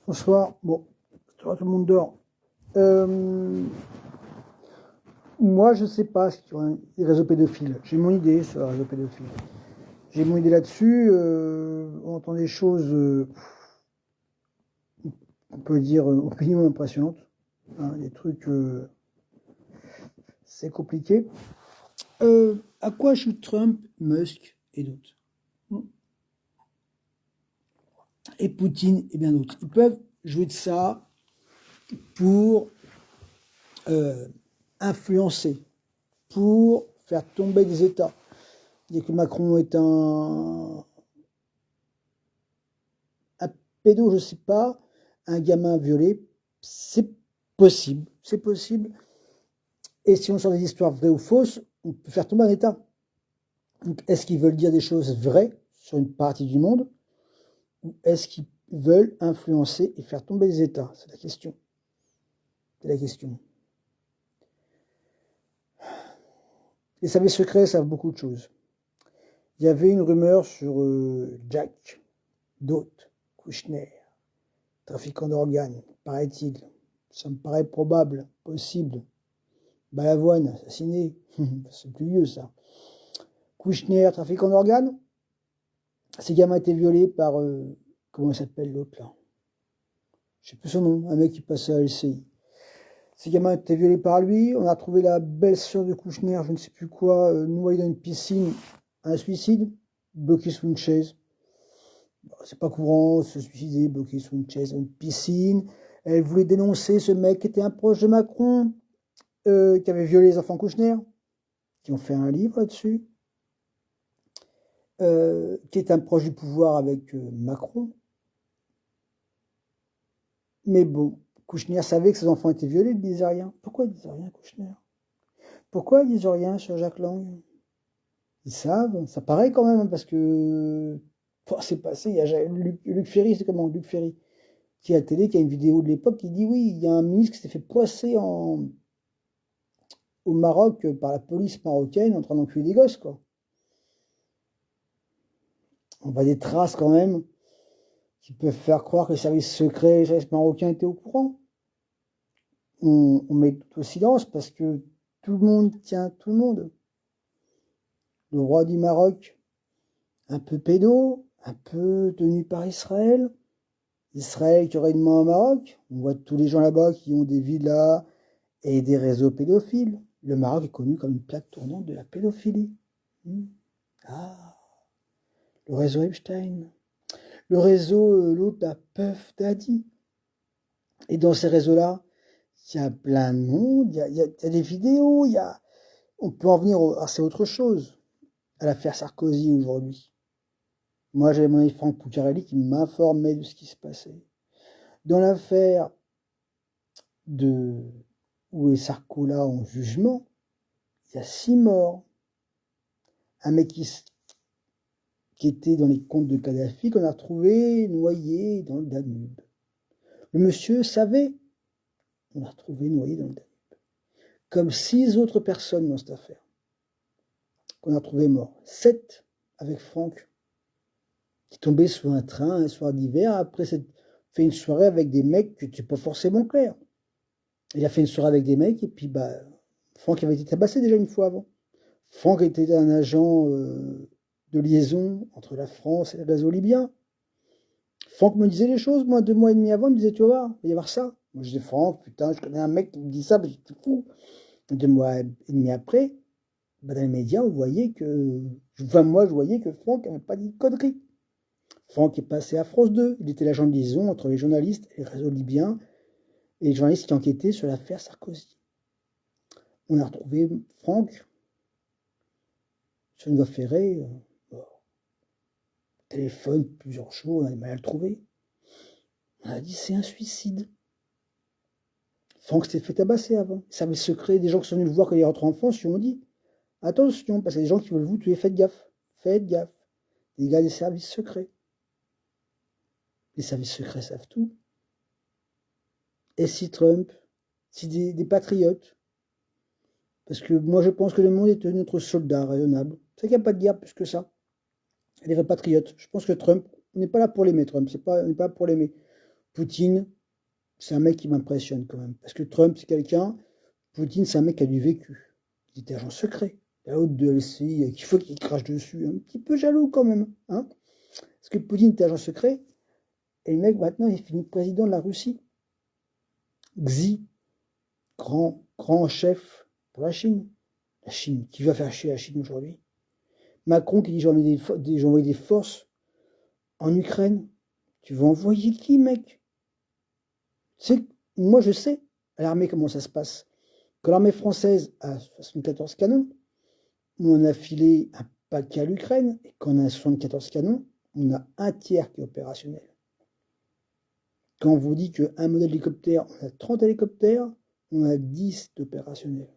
Bonsoir. Bon, tout le monde dort. Euh, Moi, je sais pas ce qu'il y a les réseaux pédophiles. J'ai mon idée sur les réseaux pédophiles. J'ai mon idée là-dessus. On entend des choses, on peut dire, au minimum impressionnantes. Hein, des trucs, c'est compliqué. À quoi joue Trump, Musk et d'autres? Et Poutine et bien d'autres. Ils peuvent jouer de ça pour euh, influencer, pour faire tomber des États. Dire que Macron est un pédo, je sais pas, un gamin violé, c'est possible, c'est possible. Et si on sort des histoires vraies ou fausses, on peut faire tomber un État. Donc, est-ce qu'ils veulent dire des choses vraies sur une partie du monde, ou est-ce qu'ils veulent influencer et faire tomber les États? C'est la question. C'est la question. Les services secrets savent beaucoup de choses. Il y avait une rumeur sur Jack Doth Kushner, trafiquant d'organes, paraît-il. Ça me paraît probable, possible. Balavoine, assassiné. C'est plus vieux, ça. Kouchner, trafiquant d'organes. Ces gamins étaient violés par... comment il s'appelle l'autre, là? Je sais plus son nom, un mec qui passait à LCI. Ces gamins étaient violés par lui. On a trouvé la belle-sœur de Kouchner, je ne sais plus quoi, noyée dans une piscine. Un suicide, bloqué sous une chaise. Bon, c'est pas courant, se suicider, bloqué sous une chaise dans une piscine. Elle voulait dénoncer ce mec qui était un proche de Macron, qui avait violé les enfants Kouchner, qui ont fait un livre là-dessus. Qui est un proche du pouvoir avec Macron. Mais bon, Kouchner savait que ses enfants étaient violés, il ne disait rien. Pourquoi il ne disait rien, Kouchner? Pourquoi il ne disait rien sur Jacques Lang? Ils savent, ça paraît quand même, parce que c'est passé, il y a Luc Ferry, c'est comment? Luc Ferry, qui est à la télé, qui a une vidéo de l'époque, qui dit oui, il y a un ministre qui s'est fait poisser au Maroc par la police marocaine en train d'enculer des gosses, quoi. On voit des traces quand même qui peuvent faire croire que les services secrets, les services marocains étaient au courant. On met tout au silence parce que tout le monde tient tout le monde. Le roi du Maroc, un peu pédo, un peu tenu par Israël. Israël qui aurait une main au Maroc. On voit tous les gens là-bas qui ont des villas et des réseaux pédophiles. Le Maroc est connu comme une plaque tournante de la pédophilie. Ah, le réseau Epstein. Le réseau, l'autre, la Puff Daddy. Et dans ces réseaux-là, il y a plein de monde, il y a des vidéos, on peut en venir c'est autre chose, à l'affaire Sarkozy aujourd'hui. Moi, j'avais mon ami Franck Puccarelli qui m'informait de ce qui se passait. Dans l'affaire de où est Sarko là en jugement, il y a 6 morts. Un mec qui était dans les comptes de Kadhafi qu'on a retrouvé noyé dans le Danube. Le monsieur savait, on l'a retrouvé noyé dans le Danube. Comme 6 autres personnes dans cette affaire qu'on a retrouvé morts. 7 avec Franck, qui tombait sous un train un soir d'hiver, après s'être fait une soirée avec des mecs qui n'étaient pas forcément clairs. Il a fait une soirée avec des mecs, et puis Franck avait été tabassé déjà une fois avant. Franck était un agent de liaison entre la France et le réseau libyen. Franck me disait les choses, moi, 2 mois et demi avant, il me disait, tu vas voir, il va y avoir ça. Moi, je disais, Franck, putain, je connais un mec qui me dit ça, j'étais fou. 2 mois et demi après, dans les médias, on voyait que, moi, je voyais que Franck n'avait pas dit de conneries. Franck est passé à France 2. Il était l'agent de liaison entre les journalistes et le réseau libyen et les journalistes qui enquêtaient sur l'affaire Sarkozy. On a retrouvé Franck sur une voie ferrée, téléphone plusieurs jours, on a du mal à le trouver. On a dit c'est un suicide. Franck s'est fait tabasser avant. Les services secrets, des gens qui sont venus le voir quand il est rentré en France, ils ont dit attention, parce qu'il y a des gens qui veulent vous tuer, faites gaffe. Faites gaffe. Les gars des services secrets. Les services secrets savent tout. Et si Trump, si des patriotes, parce que moi je pense que le monde est notre soldat raisonnable. C'est qu'il n'y a pas de guerre plus que ça. Les vrais patriotes. Je pense que Trump, on n'est pas là pour l'aimer, Trump. On n'est pas là pour l'aimer. Poutine, c'est un mec qui m'impressionne quand même. Parce que Trump, c'est quelqu'un, Poutine, c'est un mec qui a du vécu. Il était agent secret. La haute de LCI, qu'il faut qu'il crache dessus. Un petit peu jaloux quand même. Hein, parce que Poutine était agent secret. Et le mec, maintenant, il finit président de la Russie. Xi, grand chef pour la Chine. La Chine, qui va faire chier la Chine aujourd'hui. Macron qui dit j'ai envoyé des forces en Ukraine. Tu vas envoyer qui, mec? Moi, je sais à l'armée comment ça se passe. Quand l'armée française a 74 canons, on a filé un paquet à l'Ukraine, et quand on a 74 canons, on a un tiers qui est opérationnel. Quand on vous dit qu'un modèle d'hélicoptère, on a 30 hélicoptères, on a 10 d'opérationnels.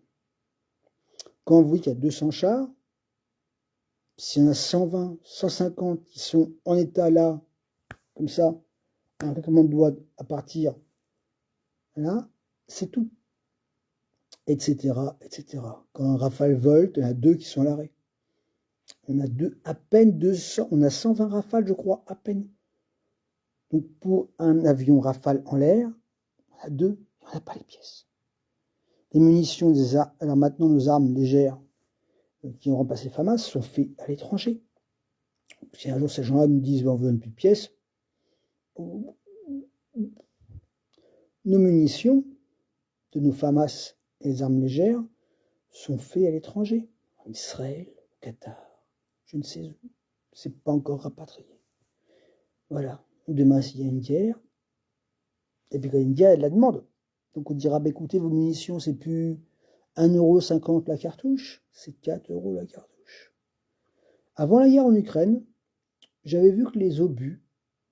Quand on vous dit qu'il y a 200 chars, s'il y en a 120, 150 qui sont en état là, comme ça, un claquement de doigts à partir, là, c'est tout. Etc., etc. Quand un Rafale vole, il y en a 2 qui sont à l'arrêt. On a à peine 200, on a 120 Rafales, je crois, à peine. Donc pour un avion Rafale en l'air, on a 2, on n'a pas les pièces. Les munitions, alors maintenant nos armes légères qui ont remplacé FAMAS sont faites à l'étranger. Si un jour ces gens-là nous disent on veut plus de pièces, nos munitions de nos FAMAS et les armes légères sont faites à l'étranger, en Israël, au Qatar, je ne sais où, c'est pas encore rapatrié. Voilà. Demain, s'il y a une guerre, et puis quand il y a une guerre, il y a de la demande. Donc on dira, bah, écoutez, vos munitions, c'est plus 1,50 € la cartouche, c'est 4 € la cartouche. Avant la guerre en Ukraine, j'avais vu que les obus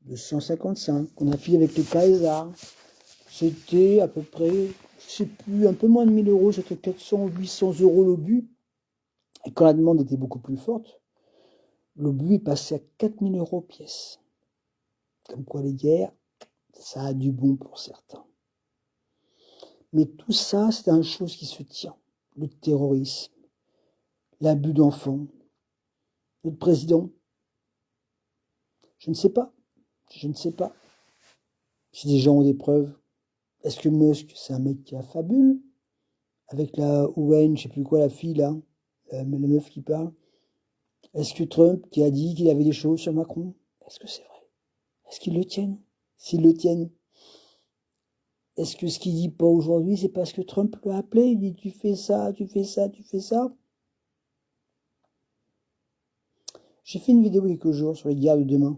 de 155 qu'on a filé avec les Caesar, c'était à peu près, je sais plus, un peu moins de 1 000 €, c'était 400, 800 € l'obus. Et quand la demande était beaucoup plus forte, l'obus est passé à 4 000 € pièce. Comme quoi les guerres, ça a du bon pour certains. Mais tout ça, c'est une chose qui se tient. Le terrorisme, l'abus d'enfants, notre président. Je ne sais pas. Je ne sais pas. Si des gens ont des preuves. Est-ce que Musk, c'est un mec qui a fabule? Avec la Owen, je sais plus quoi, la fille là, la meuf qui parle. Est-ce que Trump, qui a dit qu'il avait des choses sur Macron, est-ce que c'est vrai? Est-ce qu'ils le tiennent? S'ils le tiennent, est-ce que ce qu'il dit pas aujourd'hui, c'est parce que Trump l'a appelé? Il dit tu fais ça, tu fais ça, tu fais ça. J'ai fait une vidéo il y a quelques jours sur les guerres de demain.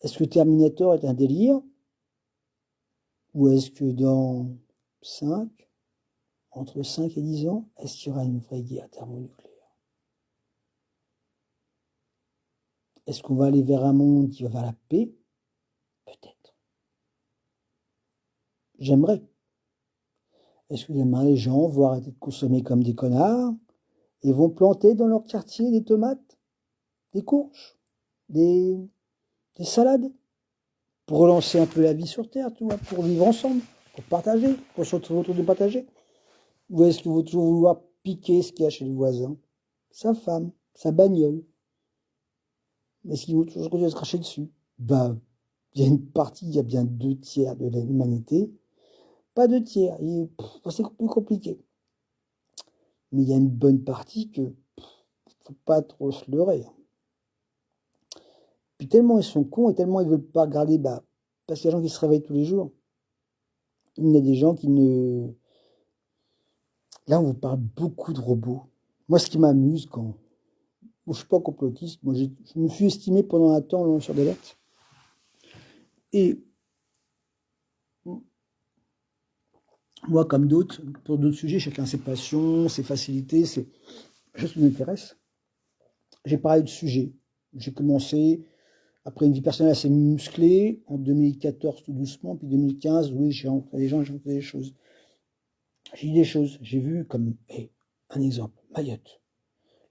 Est-ce que Terminator est un délire? Ou est-ce que dans entre 5 et 10 ans, est-ce qu'il y aura une vraie guerre thermonucléaire? Est-ce qu'on va aller vers un monde qui va vers la paix? Peut-être. J'aimerais. Est-ce que demain les gens vont arrêter de consommer comme des connards et vont planter dans leur quartier des tomates, des courges, des salades, pour relancer un peu la vie sur Terre, tu vois, pour vivre ensemble, pour partager, pour se retrouver autour de partager? Ou est-ce qu'ils vont toujours vouloir piquer ce qu'il y a chez le voisin, sa femme, sa bagnole? Est-ce qu'ils vont toujours continuer à se cracher dessus? Ben, il y a une partie, il y a bien 2/3 de l'humanité, pas 2/3, c'est plus compliqué. Mais il y a une bonne partie que faut pas trop se leurrer. Puis tellement ils sont cons et tellement ils veulent pas regarder, parce qu'il y a des gens qui se réveillent tous les jours. Il y a des gens qui ne... Là, on vous parle beaucoup de robots. Moi, ce qui m'amuse quand... Bon, je suis pas complotiste. Moi, je me suis estimé pendant un temps lanceur d'alerte. Et moi, comme d'autres, pour d'autres sujets, chacun ses passions, ses facilités, c'est chose qui m'intéresse. J'ai parlé de sujets. J'ai commencé, après une vie personnelle assez musclée, en 2014 tout doucement, puis 2015, oui, j'ai rencontré des gens, j'ai rencontré des choses. J'ai dit des choses, j'ai vu comme, un exemple, Mayotte.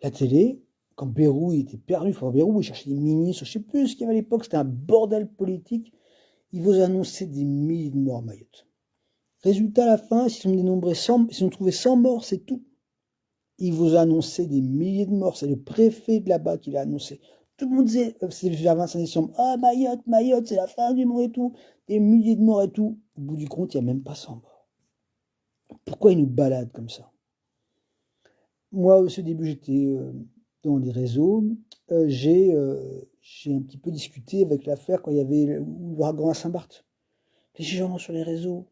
La télé, quand Bayrou il était perdu, Bayrou, il cherchait des ministres, je sais plus ce qu'il y avait à l'époque, c'était un bordel politique. Ils vous annonçaient des milliers de morts à Mayotte. Résultat, à la fin, ils ont trouvé 100 morts, c'est tout. Ils vous annonçaient des milliers de morts, c'est le préfet de là-bas qui l'a annoncé. Tout le monde disait, c'est vers 25 décembre, ah Mayotte, Mayotte, c'est la fin du monde et tout, des milliers de morts et tout. Au bout du compte, il n'y a même pas 100 morts. Pourquoi ils nous baladent comme ça? Moi, au début, j'étais dans les réseaux. J'ai un petit peu discuté avec l'affaire quand il y avait l'ouragan à Saint-Barth. Les gens sur les réseaux,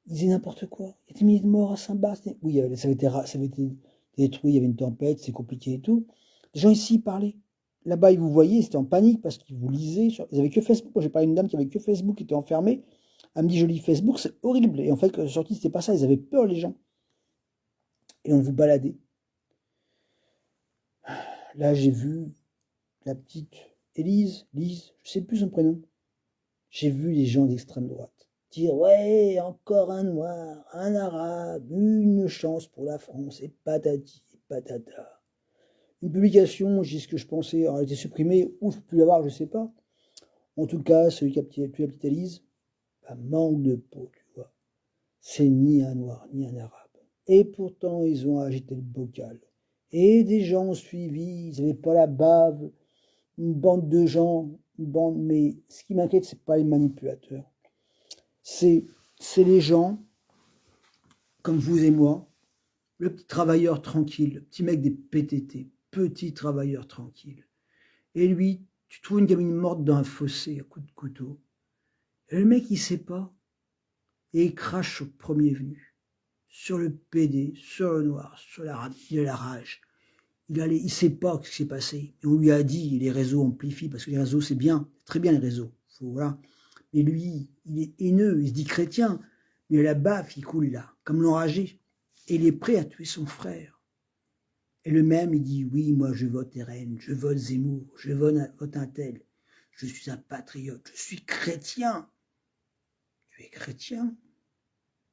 ils disaient n'importe quoi. Il y a des milliers de morts à Saint-Barth. Oui, ça avait été détruit, il y avait une tempête, c'est compliqué et tout. Les gens ici parlaient. Là-bas, ils vous voyaient, ils étaient en panique parce qu'ils vous lisaient. Ils avaient que Facebook. Moi, j'ai parlé à une dame qui avait que Facebook, qui était enfermée. Elle me dit, je lis Facebook, c'est horrible. Et en fait, quand sorti, c'était pas ça. Ils avaient peur, les gens. Et on vous baladait. Là, j'ai vu la petite Lise, je sais plus son prénom. J'ai vu les gens d'extrême droite dire ouais, encore un noir, un arabe, une chance pour la France, et patati et patata. Une publication, j'ai ce que je pensais, a été supprimée, ou je peux plus l'avoir, je sais pas. En tout cas, celui qui a tué la petite Elise, bah, manque de peau, tu vois. C'est ni un noir, ni un arabe. Et pourtant, ils ont agité le bocal. Et des gens ont suivi, ils n'avaient pas la bave, une bande de gens, mais ce qui m'inquiète, c'est pas les manipulateurs. C'est les gens, comme vous et moi, le petit travailleur tranquille, le petit mec des PTT, petit travailleur tranquille. Et lui, tu trouves une gamine morte dans un fossé à coups de couteau. Et le mec, il sait pas. Et il crache au premier venu. Sur le PD, sur le noir, sur il a la rage. Il sait pas ce qui s'est passé. Et on lui a dit, les réseaux amplifient, parce que les réseaux, c'est bien, très bien les réseaux. Voilà. Et lui, il est haineux, il se dit chrétien, mais la baffe, il coule là, comme l'enragé. Et il est prêt à tuer son frère. Et le même, il dit, oui, moi je vote RN, je vote Zemmour, je vote un tel. Je suis un patriote, je suis chrétien. Tu es chrétien?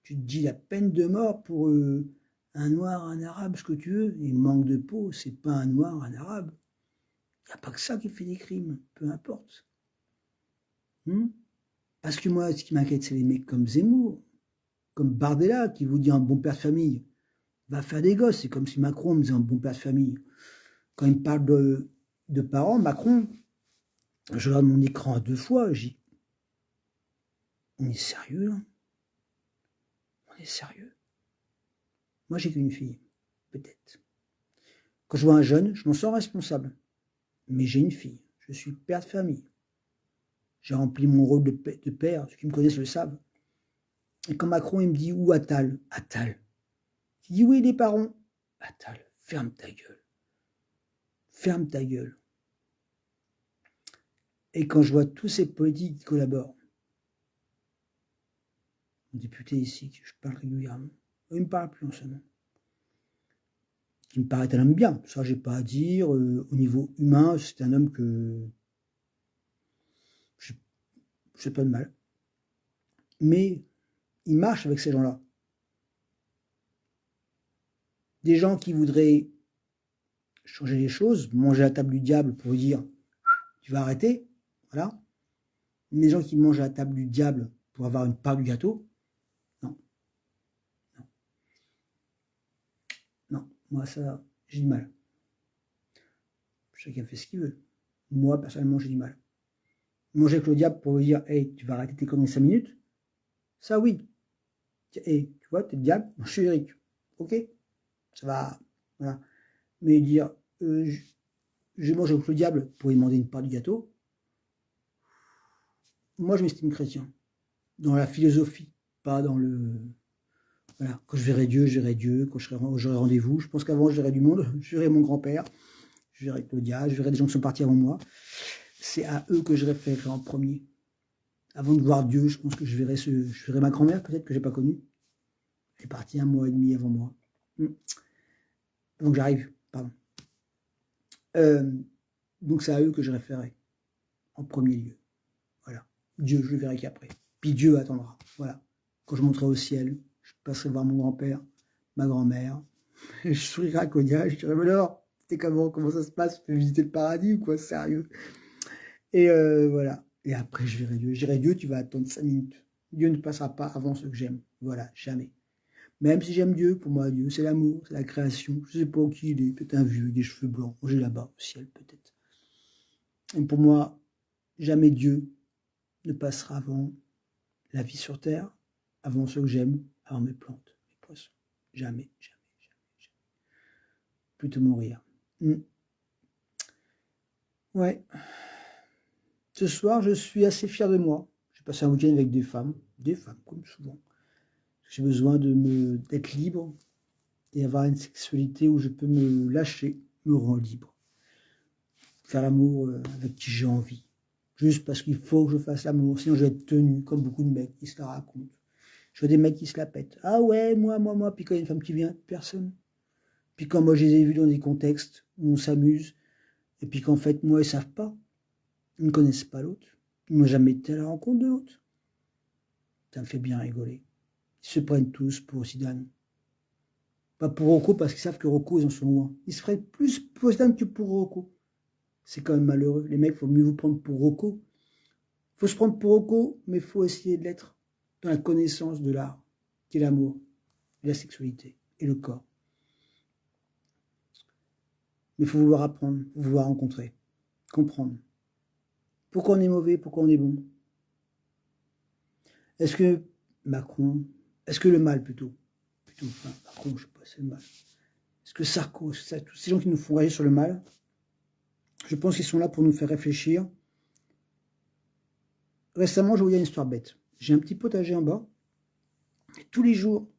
Tu te dis la peine de mort pour un noir, un arabe, ce que tu veux. Il manque de peau, c'est pas un noir, un arabe. Il n'y a pas que ça qui fait des crimes, peu importe. Parce que moi, ce qui m'inquiète, c'est les mecs comme Zemmour, comme Bardella, qui vous dit un bon père de famille. Va faire des gosses, c'est comme si Macron me disait un bon père de famille. Quand il me parle de parents, Macron, je regarde mon écran à 2 fois, je dis, on est sérieux là? On est sérieux? Moi, j'ai qu'une fille, peut-être. Quand je vois un jeune, je m'en sens responsable. Mais j'ai une fille, je suis père de famille. J'ai rempli mon rôle de père, ceux qui me connaissent le savent. Et quand Macron, il me dit, où Attal? Attal. Il dit, oui, les parents. Attal, ferme ta gueule. Ferme ta gueule. Et quand je vois tous ces politiques qui collaborent, mon député ici, que je parle régulièrement, il ne me parle plus en ce moment. Qui me paraît un homme bien, ça j'ai pas à dire. Au niveau humain, c'est un homme que je fais pas de mal. Mais il marche avec ces gens-là. Des gens qui voudraient changer les choses, manger à la table du diable pour dire tu vas arrêter, voilà. Mais des gens qui mangent à la table du diable pour avoir une part du gâteau, non. Non, non. Moi ça, j'ai du mal. Chacun fait ce qu'il veut. Moi, personnellement, j'ai du mal. Manger avec le diable pour lui dire hey, tu vas arrêter tes conneries 5 minutes, ça oui. Et tu vois, t'es le diable, je suis Eric. Ok, ça va. Voilà. Mais dire je mange avec le diable pour lui demander une part du gâteau, moi je m'estime chrétien. Dans la philosophie, pas dans le. Voilà. Quand je verrai Dieu, je verrai Dieu. Quand j'aurai rendez-vous, je pense qu'avant je verrai du monde, je verrai mon grand-père, je verrai Claudia, je verrai des gens qui sont partis avant moi. C'est à eux que je référerai en premier. Avant de voir Dieu, je pense que je verrai ma grand-mère, peut-être que j'ai pas connue. Elle est partie 1 mois et demi avant moi. Donc j'arrive, pardon. Donc c'est à eux que je référerai en premier lieu. Voilà. Dieu, je le verrai qu'après. Puis Dieu attendra. Voilà. Quand je monterai au ciel, je passerai voir mon grand-père, ma grand-mère. Je sourirai à Claudia, je dirai, mais alors, c'était comment ça se passe? Tu peux visiter le paradis ou quoi? Sérieux? Et voilà. Et après, je verrai Dieu. Je dirai, Dieu, tu vas attendre 5 minutes. Dieu ne passera pas avant ce que j'aime. Voilà, jamais. Même si j'aime Dieu, pour moi, Dieu, c'est l'amour, c'est la création. Je ne sais pas qui il est, peut-être un vieux, des cheveux blancs, j'ai là-bas, au ciel, peut-être. Et pour moi, jamais Dieu ne passera avant la vie sur terre, avant ceux que j'aime, avant mes plantes, mes poissons. Jamais, jamais, jamais, jamais. Plutôt mourir. Ouais. Ce soir, je suis assez fier de moi. J'ai passé un week-end avec des femmes comme souvent. J'ai besoin d'être libre et avoir une sexualité où je peux me lâcher, me rendre libre. Faire l'amour avec qui j'ai envie. Juste parce qu'il faut que je fasse l'amour, sinon je vais être tenu comme beaucoup de mecs qui se la racontent. Je vois des mecs qui se la pètent. Ah ouais, moi. Puis quand il y a une femme qui vient, personne. Puis quand moi je les ai vus dans des contextes où on s'amuse, et puis qu'en fait, moi, ils savent pas. Ils ne connaissent pas l'autre. Ils n'ont jamais été à la rencontre de l'autre. Ça me fait bien rigoler. Ils se prennent tous pour Zidane. Pas pour Rocco, parce qu'ils savent que Rocco, ils en sont loin. Ils se prennent plus pour Zidane que pour Rocco. C'est quand même malheureux. Les mecs, il faut mieux vous prendre pour Rocco. Il faut se prendre pour Rocco, mais il faut essayer de l'être dans la connaissance de l'art, qui est l'amour, la sexualité et le corps. Mais il faut vouloir apprendre, vouloir rencontrer, comprendre. Pourquoi on est mauvais, pourquoi on est bon. Est-ce que Macron, est-ce que le mal plutôt, enfin, Macron, je sais pas, c'est le mal. Est-ce que Sarko, tous ces gens qui nous font réagir sur le mal, je pense qu'ils sont là pour nous faire réfléchir. Récemment, je voyais une histoire bête. J'ai un petit potager en bas, et tous les jours,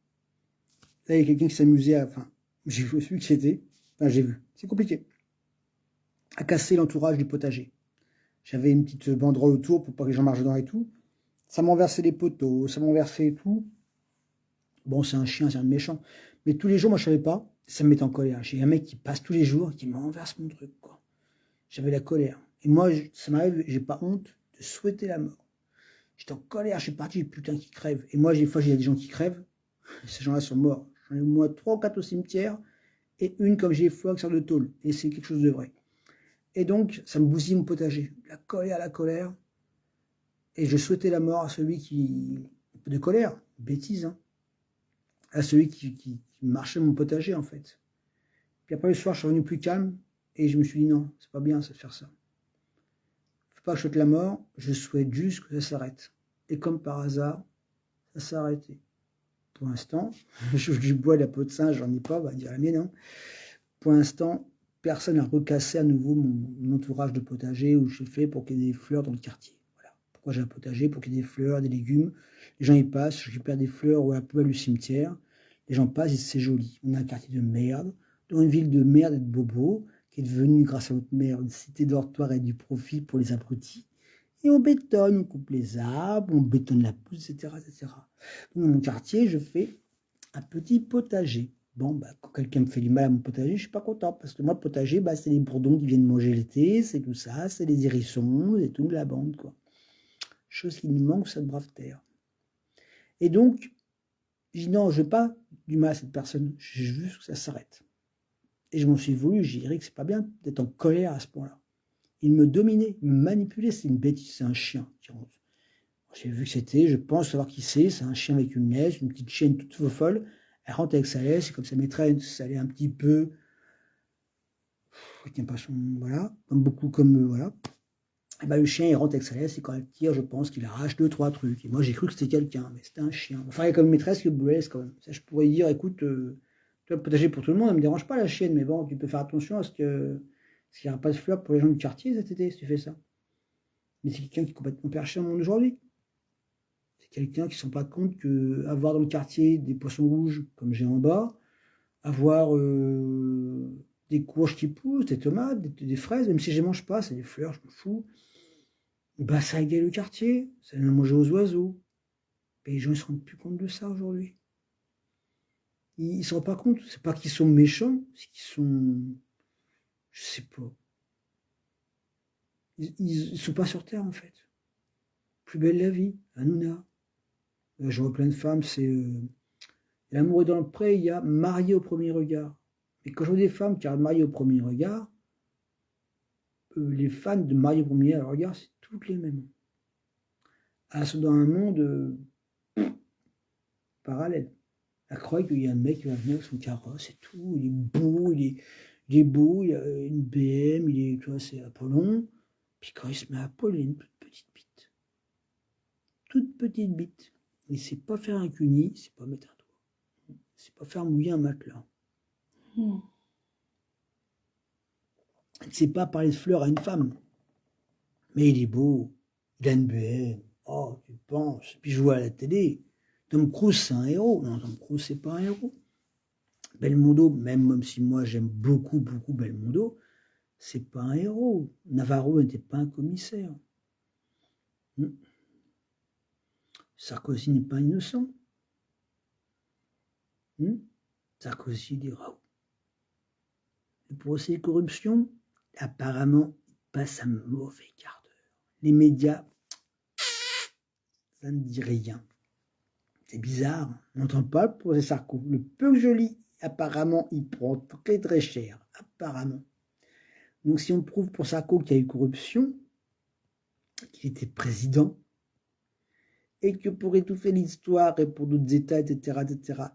là, il y a quelqu'un qui s'amusait à, enfin, j'ai vu que c'était, enfin, j'ai vu, c'est compliqué, à casser l'entourage du potager. J'avais une petite banderole autour pour pas que les gens marchent dedans et tout. Ça m'enversait les poteaux, ça m'enversait et tout. Bon, c'est un chien, c'est un méchant. Mais tous les jours, moi, je savais pas. Ça me mettait en colère. J'ai un mec qui passe tous les jours, qui m'enverse mon truc, quoi. J'avais la colère. Et moi, ça m'arrive, j'ai pas honte de souhaiter la mort. J'étais en colère, je suis parti, putain, qui crève. Et moi, des fois, il y a des gens qui crèvent. Ces gens-là sont morts. J'en ai au moins 3 ou 4 au cimetière. Et une, comme j'ai foi, qui sort de tôle. Et c'est quelque chose de vrai. Et donc, ça me bousille mon potager. La colère. Et je souhaitais la mort à celui qui... De colère, bêtise, hein. À celui qui marchait mon potager, en fait. Puis après, le soir, je suis revenu plus calme. Et je me suis dit, non, c'est pas bien, ça, de faire ça. Faut pas que je souhaite la mort. Je souhaite juste que ça s'arrête. Et comme par hasard, ça s'est arrêté. Pour l'instant, je du bois, la peau de singe, j'en ai pas, on va dire la mienne, hein. Pour l'instant, personne n'a recassé à nouveau mon entourage de potager où je fais pour qu'il y ait des fleurs dans le quartier. Voilà. Pourquoi j'ai un potager? Pour qu'il y ait des fleurs, des légumes. Les gens y passent, je récupère des fleurs ou à la poubelle du cimetière. Les gens passent et c'est joli. On a un quartier de merde, dans une ville de merde et de bobos, qui est devenue, grâce à notre maire, une cité dortoir et du profit pour les abrutis. Et on bétonne, on coupe les arbres, on bétonne la pousse, etc., etc. Dans mon quartier, je fais un petit potager. Bon, bah, quand quelqu'un me fait du mal à mon potager, je suis pas content. Parce que moi, le potager, bah, c'est les bourdons qui viennent manger l'été, c'est tout ça, c'est les hérissons, c'est tout la bande, quoi. Chose qui nous manque, cette brave terre. Et donc, je dis non, je veux pas du mal à cette personne, je veux que ça s'arrête. Et je m'en suis voulu, j'ai dit que c'est pas bien d'être en colère à ce point-là. Il me dominait, il me manipulait, c'est une bêtise, c'est un chien. J'ai vu que c'était, je pense savoir qui c'est un chien avec une laisse, une petite chienne toute folle. Elle rentre avec sa laisse, et comme ça maîtresse, elle est un petit peu, il tient pas son, voilà, comme beaucoup, comme, voilà. Et ben, le chien, il rentre avec sa laisse, et quand elle tire, je pense qu'il arrache 2-3 trucs. Et moi, j'ai cru que c'était quelqu'un, mais c'était un chien. Enfin, il y a comme maîtresse que Boulez, quand même. Ça, je pourrais dire, écoute, tu vas potager pour tout le monde, elle me dérange pas, la chienne, mais bon, tu peux faire attention à ce qu'il n'y aura pas de fleurs pour les gens du quartier cet été, si tu fais ça. Mais c'est quelqu'un qui est complètement perché au monde aujourd'hui. C'est quelqu'un qui ne se rend pas compte qu'avoir dans le quartier des poissons rouges, comme j'ai en bas, avoir des courges qui poussent, des tomates, des fraises, même si je ne les mange pas, c'est des fleurs, je me fous, bah, ça égaye le quartier, ça donne à manger aux oiseaux. Et les gens ne se rendent plus compte de ça aujourd'hui. Ils ne se rendent pas compte, c'est pas qu'ils sont méchants, c'est qu'ils sont. Je sais pas. Ils ne sont pas sur Terre en fait. Plus belle la vie, Hanouna. Je vois plein de femmes, c'est. L'amour est dans le pré, il y a marié au premier regard. Et quand je vois des femmes qui regardent marié au premier regard, les fans de marié au premier regard, c'est toutes les mêmes. Elles sont dans un monde parallèle. Elle croit qu'il y a un mec qui va venir avec son carrosse et tout, il est beau, il est beau, il a une BM, il est, tu vois, c'est Apollon. Puis quand il se met à poil, il a une toute petite bite. Toute petite bite. Il ne sait pas faire un cuni, il ne sait pas mettre un doigt. Il ne sait pas faire mouiller un matelas. Il ne sait pas parler de fleurs à une femme. Mais il est beau, il a une BM. Oh, tu penses. Puis je vois à la télé, Tom Cruise, c'est un héros. Non, Tom Cruise, c'est pas un héros. Belmondo, même si moi j'aime beaucoup Belmondo, c'est pas un héros. Navarro n'était pas un commissaire. Sarkozy n'est pas innocent. Sarkozy dira. Le procès de corruption, apparemment, il passe un mauvais quart d'heure. Les médias, ça ne dit rien. C'est bizarre, on n'entend pas le procès Sarko. Le peu que je lis, apparemment, il prend très cher. Apparemment. Donc si on prouve pour Sarko qu'il y a eu corruption, qu'il était président, et que pour étouffer l'histoire et pour d'autres États, etc.,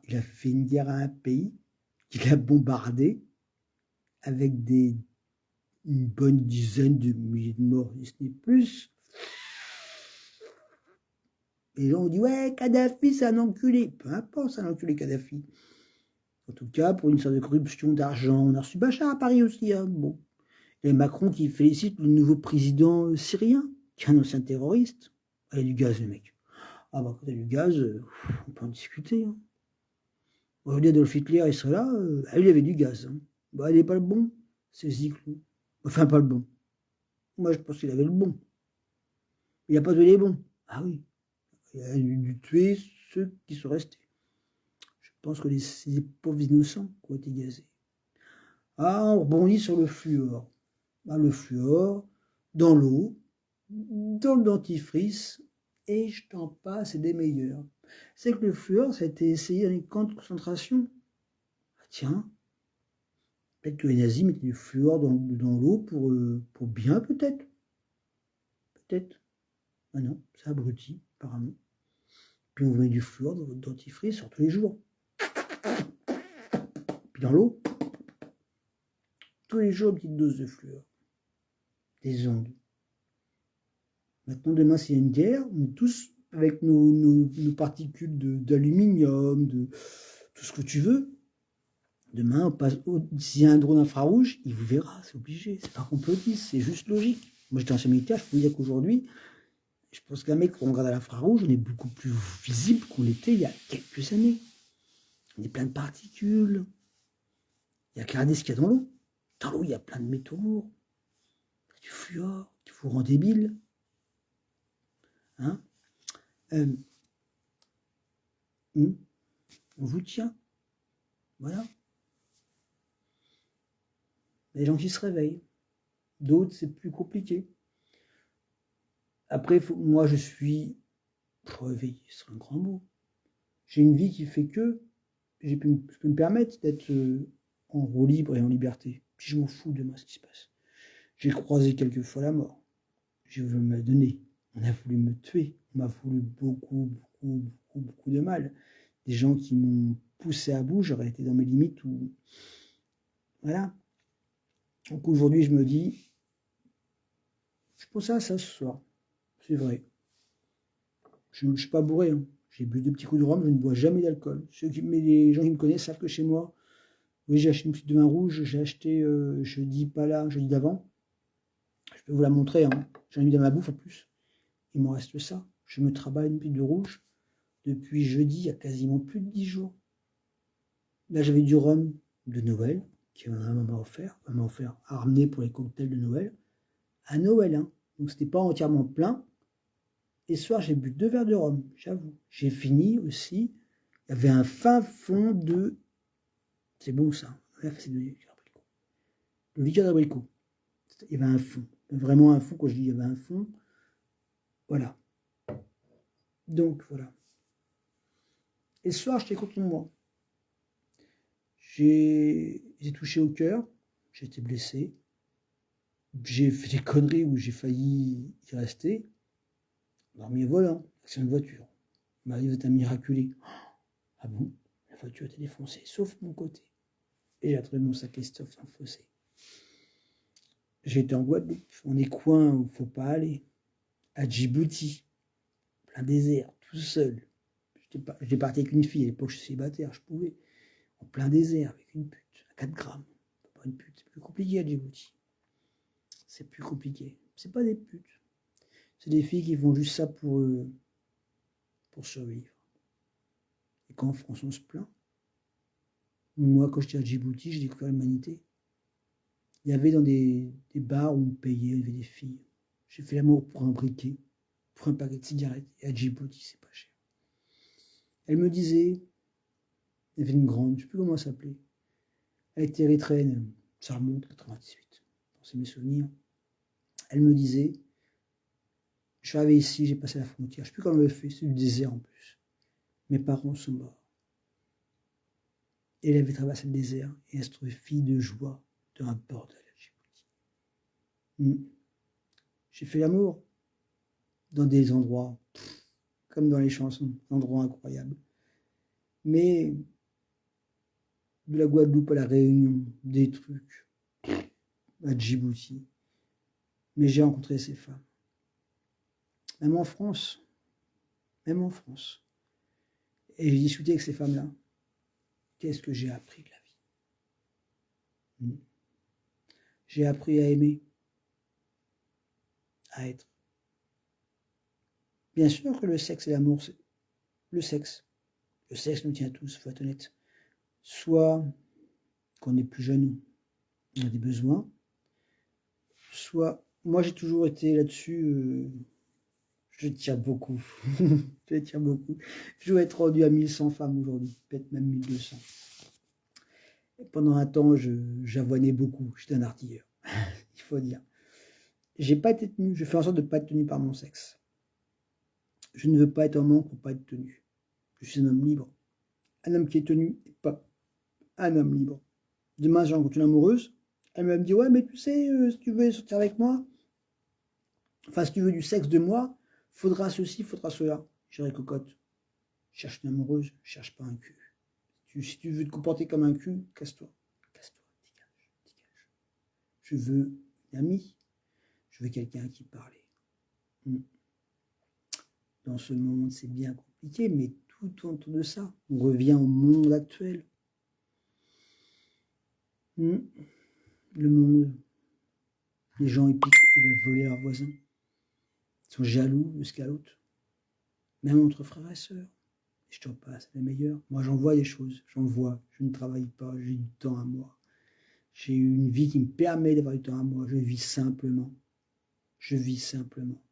il a fait une guerre à un pays, qu'il a bombardé, avec une bonne dizaine de milliers de morts, si ce n'est plus. Les gens ont dit, ouais, Kadhafi, c'est un enculé. Peu importe, c'est un enculé, Kadhafi. En tout cas, pour une sorte de corruption d'argent, on a reçu Bachar à Paris aussi. Hein. Bon. Et Macron qui félicite le nouveau président syrien, qui est un ancien terroriste. Ah, il y a du gaz, le mec. Ah bah, quand il y a du gaz, on peut en discuter. Hein. Aujourd'hui, Adolf Hitler, il serait là, il y avait du gaz. Hein. Bah, il n'est pas le bon, c'est Zyklon. Enfin, pas le bon. Moi, je pense qu'il avait le bon. Il n'a pas tué les bons. Ah oui. Il a dû tuer ceux qui sont restés. Je pense que ces pauvres innocents qui ont été gazés. Ah, on rebondit sur le fluor. Ah, le fluor, dans l'eau, dans le dentifrice, et je t'en passe, c'est des meilleurs. C'est que le fluor, ça a été essayé dans les camps de concentration. Ah, tiens, peut-être que les nazis mettaient du fluor dans l'eau pour bien, peut-être. Peut-être. Ah non, c'est abruti, apparemment. Puis on vous met du fluor dans votre dentifrice sur tous les jours. Puis dans l'eau, tous les jours, une petite dose de fluor. Des ondes. Maintenant, demain, s'il y a une guerre, on est tous avec nos particules d'aluminium, de tout ce que tu veux. Demain, on passe s'il y a un drone infrarouge, il vous verra, c'est obligé. C'est pas complotiste, c'est juste logique. Moi, j'étais ancien militaire, je peux vous dire qu'aujourd'hui, je pense qu'un mec, quand on regarde à l'infrarouge, on est beaucoup plus visible qu'on l'était il y a quelques années. On est plein de particules. Il y a qu'à regarder ce qu'il y a dans l'eau. Dans l'eau, il y a plein de métaux lourds. Il y a du fluor qui vous rend débile. Hein on vous tient. Voilà. Il y a des gens qui se réveillent. D'autres, c'est plus compliqué. Après, moi, je suis réveillé, ce serait un grand mot. J'ai une vie qui fait que je peux me permettre d'être en roue libre et en liberté. Puis je m'en fous de moi ce qui se passe. J'ai croisé quelques fois la mort. J'ai voulu me la donner. On a voulu me tuer. On m'a voulu beaucoup de mal. Des gens qui m'ont poussé à bout, j'aurais été dans mes limites. Voilà. Donc aujourd'hui, je me dis, je pensais à ça ce soir. C'est vrai. Je ne suis pas bourré. Hein. J'ai bu 2 petits coups de rhum, je ne bois jamais d'alcool. Les gens qui me connaissent savent que chez moi, oui, j'ai acheté une petite de vin rouge, j'ai acheté jeudi d'avant. Je peux vous la montrer, hein. J'en ai mis dans ma bouffe en plus. Il m'en reste ça. Je me travaille une petite de rouge depuis jeudi, il y a quasiment plus de 10 jours. Là, j'avais du rhum de Noël, qui m'a offert, à ramener pour les cocktails de Noël. À Noël, hein. Donc c'était pas entièrement plein. Et ce soir, j'ai bu 2 verres de rhum, j'avoue. J'ai fini aussi. Il y avait un fin fond de... C'est bon ça. C'est le liqueur d'abricot. Il y avait un fond. Vraiment un fond, quand je dis il y avait un fond. Voilà. Donc, voilà. Et ce soir, j'étais content de moi. J'ai touché au cœur. J'ai été blessé. J'ai fait des conneries où j'ai failli y rester. Dormi au volant, c'est une voiture. Vous êtes un miraculé. Ah bon? La voiture était défoncée, sauf mon côté. Et j'ai trouvé mon sac Christophe dans le fossé. J'étais en Guadeloupe, on est coin où il ne faut pas aller, à Djibouti, plein désert, tout seul. J'étais parti avec une fille, à l'époque je suis célibataire, je pouvais, en plein désert, avec une pute, à 4 grammes. Pas une pute, c'est plus compliqué à Djibouti. C'est plus compliqué. C'est pas des putes. C'est des filles qui font juste ça pour survivre. Et quand en France on se plaint, moi quand j'étais à Djibouti, j'ai découvert l'humanité. Il y avait dans des bars où on payait, il y avait des filles. J'ai fait l'amour pour un briquet, pour un paquet de cigarettes. Et à Djibouti, c'est pas cher. Elle me disait, il y avait une grande, je ne sais plus comment elle s'appelait. Elle était érythréenne, ça remonte à 98. C'est mes souvenirs. Elle me disait, je suis arrivé ici, j'ai passé la frontière. Je ne sais plus comment elle avait fait, c'est du désert en plus. Mes parents sont morts. Et elle avait traversé le désert et elle se trouvait fille de joie dans un bordel à Djibouti. J'ai fait l'amour dans des endroits, comme dans les chansons, des endroits incroyables. Mais de la Guadeloupe à la Réunion, des trucs, à Djibouti. Mais j'ai rencontré ces femmes. Même en France. Même en France. Et j'ai discuté avec ces femmes-là. Qu'est-ce que j'ai appris de la vie? J'ai appris à aimer, à être. Bien sûr que le sexe et l'amour, c'est le sexe. Le sexe nous tient tous, il faut être honnête. Soit quand on est plus jeune, on a des besoins. Soit, moi j'ai toujours été là-dessus, je tire beaucoup. Je tire beaucoup. Je dois être rendu à 1100 femmes aujourd'hui, peut-être même 1200. Et pendant un temps, j'avoinais beaucoup. J'étais un artilleur, il faut dire. J'ai pas été tenu, je fais en sorte de ne pas être tenu par mon sexe. Je ne veux pas être en manque pour pas être tenu. Je suis un homme libre. Un homme qui est tenu n'est pas un homme libre. Demain, j'ai rencontré une amoureuse. Elle va me dire, ouais, mais tu sais, si tu veux sortir avec moi, enfin, si tu veux du sexe de moi, faudra ceci, faudra cela. Je dirais, cocotte, cherche une amoureuse, cherche pas un cul. Si tu veux te comporter comme un cul, casse-toi. Casse-toi, dégage, dégage. Je veux une amie, je veux quelqu'un à qui parler. Dans ce monde, c'est bien compliqué, mais tout autour de ça, on revient au monde actuel. Le monde, les gens, ils piquent, ils veulent voler leurs voisins. Ils sont jaloux jusqu'à l'autre. Même entre frères et sœurs. Je t'en passe, les meilleurs. Moi, j'en vois des choses. J'en vois. Je ne travaille pas. J'ai du temps à moi. J'ai une vie qui me permet d'avoir du temps à moi. Je vis simplement. Je vis simplement.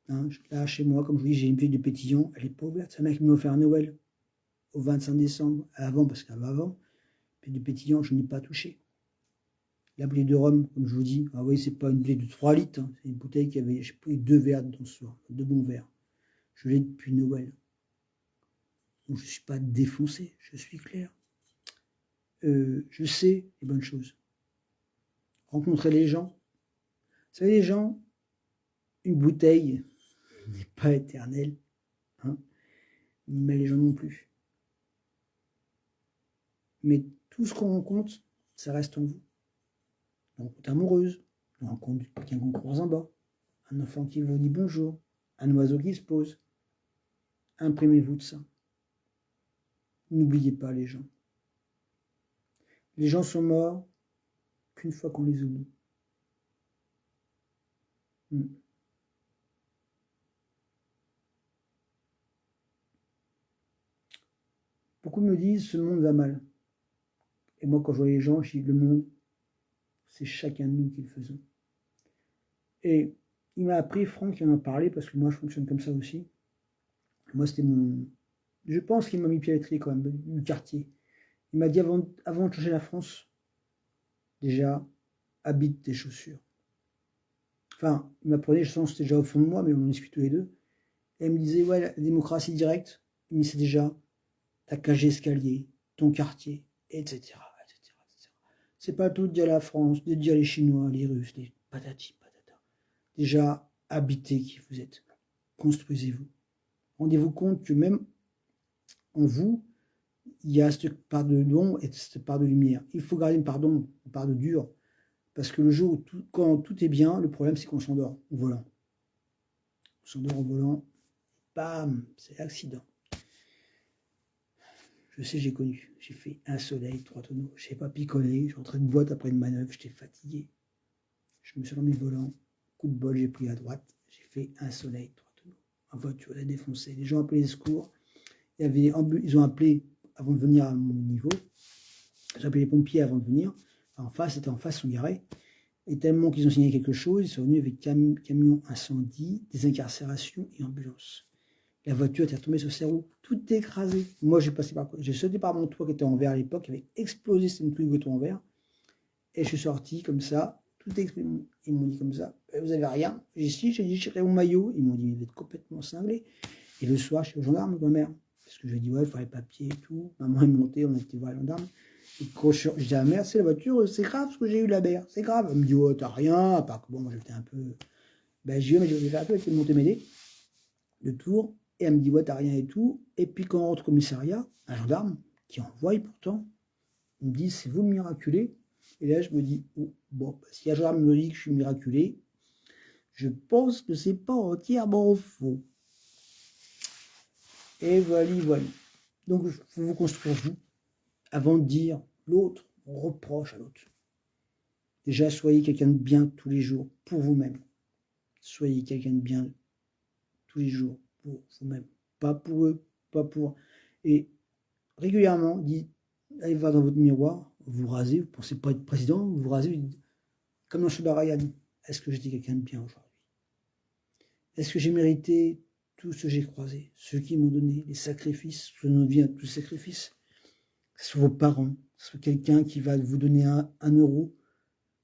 Hein, là, chez moi, comme je vous dis, j'ai une bouteille de pétillant. Elle n'est pas ouverte. C'est un mec qui m'a offert à Noël, au 25 décembre. Avant, parce qu'avant, puis de pétillant, je n'ai pas touché. La bouteille de rhum, comme je vous dis, ah oui, c'est pas une bouteille de 3 litres. Hein, c'est une bouteille qui avait, j'ai pris 2 verres dans ce soir. 2 bons verres. Je l'ai depuis Noël. Donc, je ne suis pas défoncé. Je suis clair. Je sais les bonnes choses. Rencontrer les gens. Vous savez, les gens, une bouteille n'est pas éternelle, hein, mais les gens non plus. Mais tout ce qu'on rencontre, ça reste en vous. Une rencontre amoureuse, une rencontre quelqu'un qu'on croise en bas, un enfant qui vous dit bonjour, un oiseau qui se pose. Imprimez-vous de ça. N'oubliez pas les gens. Les gens sont morts qu'une fois qu'on les oublie. Beaucoup me disent, ce monde va mal. Et moi, quand je vois les gens, je dis, le monde, c'est chacun de nous qui le faisons. Et il m'a appris, Franck, il en a parlé, parce que moi, je fonctionne comme ça aussi. Moi, c'était mon... Je pense qu'il m'a mis pied à l'étrier, quand même, du quartier. Il m'a dit, avant de changer la France, déjà, habite tes chaussures. Enfin, il m'apprenait, je sens que c'était déjà au fond de moi, mais on discute tous les deux. Et il me disait, ouais, la démocratie directe, mais c'est déjà ta cage escalier, ton quartier, etc. etc. C'est pas tout de dire la France, de dire les Chinois, les Russes, les patati patata. Déjà, habitez qui vous êtes. Construisez-vous. Rendez-vous compte que même en vous, il y a cette part de don et cette part de lumière. Il faut garder une part de dur Parce que le jour où quand tout est bien, le problème c'est qu'on s'endort au volant. On s'endort au volant, bam, c'est l'accident. Je sais, j'ai connu. J'ai fait un soleil, 3 tonneaux. Je n'ai pas picolé. Je rentrais de boîte après une manœuvre. J'étais fatigué. Je me suis remis le volant. Coup de bol, j'ai pris à droite. J'ai fait un soleil, 3 tonneaux. Ma voiture, elle a défoncé. Les gens ont appelé les secours. Ils ont appelé avant de venir à mon niveau. Ils ont appelé les pompiers avant de venir. En face, c'était en face, ils sont garés. Et tellement qu'ils ont signé quelque chose, ils sont venus avec camion incendie, désincarcération et ambulance. La voiture était retombée sur ses roues, tout écrasé. Moi, j'ai sauté par mon toit qui était en verre à l'époque, qui avait explosé, c'était une pluie de en verre. Et je suis sorti comme ça, tout explosé. Ils m'ont dit comme ça, vous avez rien? J'ai dit, je mon maillot. Ils m'ont dit, vous êtes complètement cinglé. Et le soir, je suis au gendarme avec ma mère. Parce que je lui ai dit, ouais, il fallait papier et tout. Maman est montée, on a été voir les gendarmes. Et quand je dis à la mère, c'est la voiture, c'est grave ce que j'ai eu la berre, c'est grave. Elle me dit, ouais, t'as rien, à part que bon, moi j'étais un peu. Ben, j'ai dit, mais je vais faire un peu avec le monter m'aider, de Tours. Et elle me dit, ouais, t'as rien et tout. Et puis quand on rentre au commissariat, un gendarme, qui envoie pourtant, il me dit, c'est vous le miraculé. Et là, je me dis, oh, bon, si un gendarme me dit que je suis miraculé, je pense que c'est pas entièrement faux. Et voilà. Donc, il faut vous construire vous, avant de dire l'autre, on reproche à l'autre. Déjà, soyez quelqu'un de bien tous les jours, pour vous-même. Soyez quelqu'un de bien tous les jours, pour vous-même. Pas pour eux, pas pour... Et régulièrement, allez voir dans votre miroir, vous rasez, vous pensez pas être président, vous rasez, comme dans Shuba Ryan. Est-ce que j'étais quelqu'un de bien aujourd'hui? Est-ce que j'ai mérité tout ce que j'ai croisé, ceux qui m'ont donné, les sacrifices, je nous viens de tous ces sacrifices, que ce soit vos parents, que ce soit quelqu'un qui va vous donner un euro,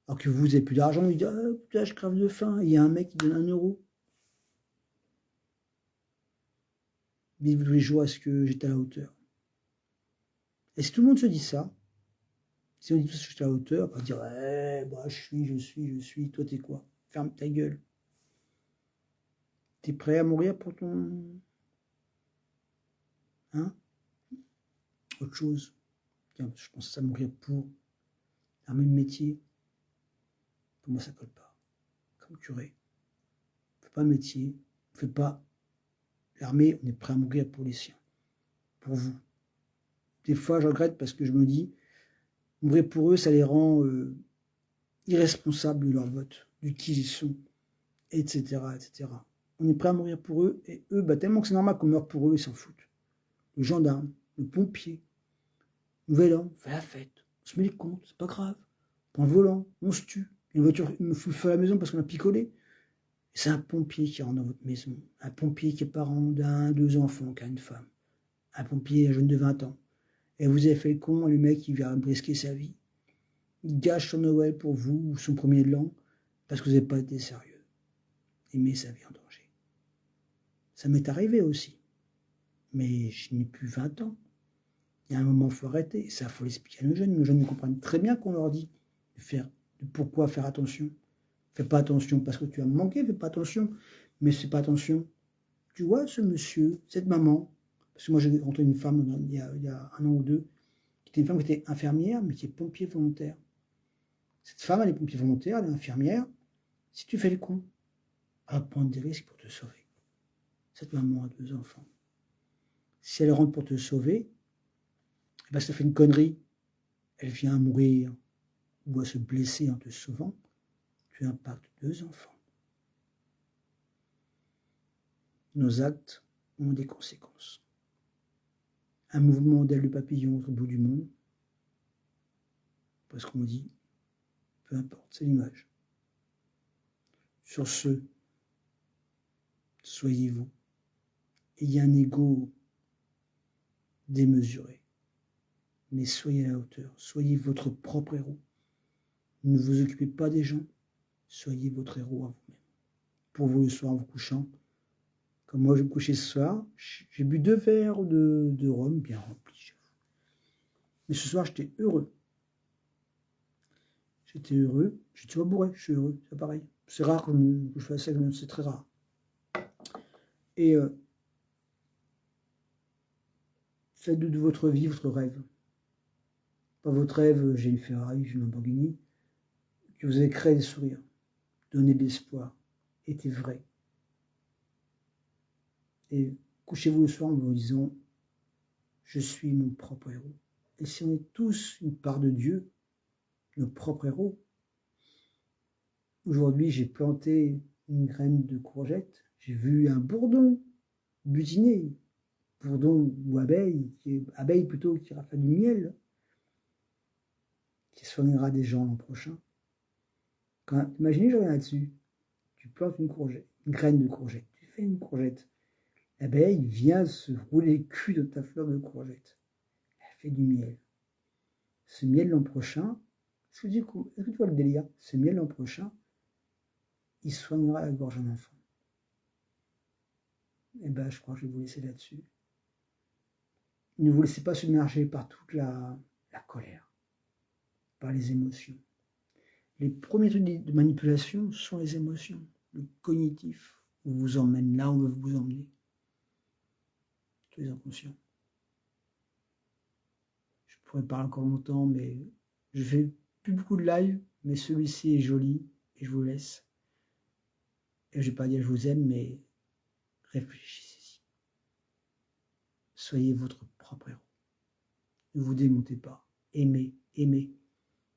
alors que vous n'avez plus d'argent, vous dites, ah, putain, je crève de faim, il y a un mec qui donne 1 euro. Dites-vous tous les jours, est-ce que j'étais à la hauteur? Et si tout le monde se dit ça, si on dit tous que j'étais à la hauteur, on va dire, bah, je suis, toi t'es quoi? Ferme ta gueule. T'es prêt à mourir pour ton... Hein? Autre chose. Tiens, je pense à mourir pour un même métier. Pour moi, ça colle pas. Comme curé. Fais pas métier. Fais pas l'armée, on est prêt à mourir pour les siens. Pour vous. Des fois, je regrette parce que je me dis, mourir pour eux, ça les rend irresponsables de leur vote, de qui ils sont, etc., etc. On est prêt à mourir pour eux, et eux, bah, tellement que c'est normal qu'on meure pour eux, ils s'en foutent. Le gendarme, le pompier, nouvel an, on fait la fête, on se met les comptes, c'est pas grave. On prend le volant, on se tue. Une voiture me fout le feu à la maison parce qu'on a picolé. C'est un pompier qui rentre dans votre maison, un pompier qui est parent d'un, 2 enfants, qui a une femme, un pompier, un jeune de 20 ans. Et vous avez fait le con, le mec qui vient brisquer sa vie. Il gâche son Noël pour vous, ou son premier de l'an, parce que vous n'avez pas été sérieux. Il met sa vie en danger. Ça m'est arrivé aussi. Mais je n'ai plus 20 ans. Il y a un moment, il faut arrêter. Et ça, il faut l'expliquer à nos jeunes. Nos jeunes comprennent très bien qu'on leur dit de pourquoi faire attention. Fais pas attention parce que tu as manqué, fais pas attention. Mais fais pas attention. Tu vois, ce monsieur, cette maman, parce que moi j'ai rencontré une femme il y a 1 an ou 2, qui était une femme qui était infirmière, mais qui est pompier volontaire. Cette femme, elle est pompier volontaire, elle est infirmière. Si tu fais le con, elle va prendre des risques pour te sauver. Cette maman a 2 enfants. Si elle rentre pour te sauver, eh ben, ça fait une connerie. Elle vient à mourir ou à se blesser en te sauvant. Tu impactes 2 enfants. Nos actes ont des conséquences. Un mouvement d'aile de papillon au bout du monde, parce qu'on dit, peu importe, c'est l'image. Sur ce, soyez vous. Il y a un ego démesuré. Mais soyez à la hauteur. Soyez votre propre héros. Ne vous occupez pas des gens. Soyez votre héros à vous-même. Pour vous, le soir, en vous couchant, comme moi, je vais me coucher ce soir, j'ai bu 2 verres de rhum bien remplis. Mais ce soir, j'étais heureux. J'étais heureux. Je suis toujours bourré, je suis heureux. C'est pareil. C'est rare que je fasse ça, c'est très rare. Et faites de votre vie votre rêve. Pas votre rêve, j'ai une Ferrari, j'ai une Lamborghini. que vous avez créé des sourires, donné de l'espoir, été vrai. Et couchez-vous le soir en vous disant, je suis mon propre héros. Et si on est tous une part de Dieu, nos propres héros, aujourd'hui j'ai planté une graine de courgette, j'ai vu un bourdon butiner, bourdon ou abeille plutôt, qui rafale du miel, qui soignera des gens l'an prochain. Imaginez, je reviens là-dessus, tu plantes une courgette, une graine de courgette, tu fais une courgette, l'abeille vient se rouler le cul de ta fleur de courgette, elle fait du miel. Ce miel l'an prochain, est-ce que tu vois le délire? Ce miel l'an prochain, il soignera la gorge d'un enfant. Et ben, je crois que je vais vous laisser là-dessus. Ne vous laissez pas submerger par toute la colère, par les émotions. Les premiers trucs de manipulation sont les émotions, le cognitif. On vous emmène là où on veut vous emmener. Tous les inconscients. Je pourrais parler encore longtemps, mais je fais plus beaucoup de live, mais celui-ci est joli et je vous laisse. Et je ne vais pas dire je vous aime, mais réfléchissez-y. Soyez votre propre héros. Ne vous démontez pas. Aimez, aimez.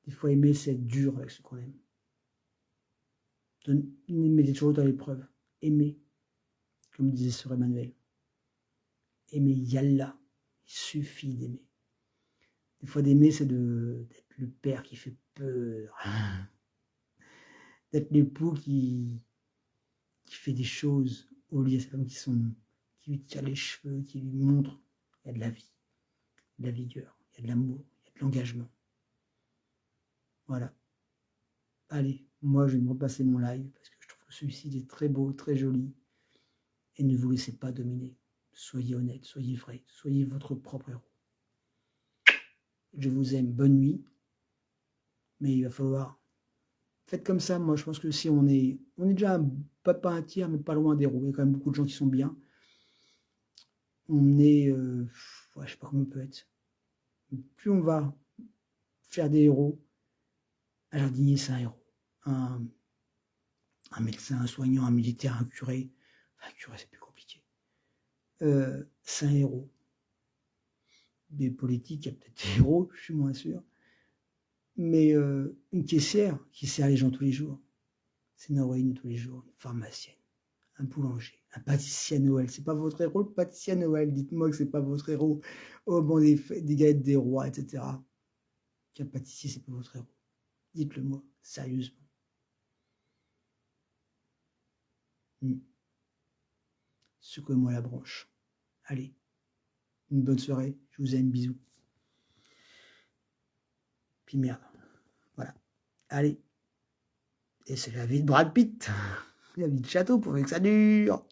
Des fois, aimer, c'est être dur avec ce qu'on aime. Mettez toujours dans l'épreuve. Aimez, comme disait Sœur Emmanuel. Aimer, yallah. Il suffit d'aimer. Des fois, d'aimer, c'est d'être le père qui fait peur. D'être l'époux qui fait des choses au lieu de femmes qui lui tire les cheveux, qui lui montre il y a de la vie, de la vigueur, il y a de l'amour, il y a de l'engagement. Voilà. Allez, moi je vais me repasser mon live parce que je trouve que celui-ci est très beau, très joli. Et ne vous laissez pas dominer. Soyez honnête, soyez vrai, soyez votre propre héros. Je vous aime, bonne nuit. Mais il va falloir... Faites comme ça, moi je pense que si on est déjà pas un tiers, mais pas loin des héros. Il y a quand même beaucoup de gens qui sont bien. On est... je sais pas comment on peut être. Plus on va faire des héros, un jardinier c'est un héros. Un médecin, un soignant, un militaire, un curé. Enfin, un curé c'est plus compliqué. C'est un héros. Des politiques, il y a peut-être des héros, je suis moins sûr. Mais une caissière qui sert les gens tous les jours, c'est une héroïne tous les jours, une pharmacienne, un boulanger, un pâtissier à Noël. C'est pas votre héros, le pâtissier à Noël. Dites-moi que c'est pas votre héros au moment des galettes des rois, etc. Qu'un pâtissier, c'est pas votre héros. Dites-le moi, sérieusement. Secouez-moi la branche. Allez, une bonne soirée, je vous aime, bisous. Puis merde, voilà. Allez. Et c'est la vie de Brad Pitt. La vie de château pour que ça dure.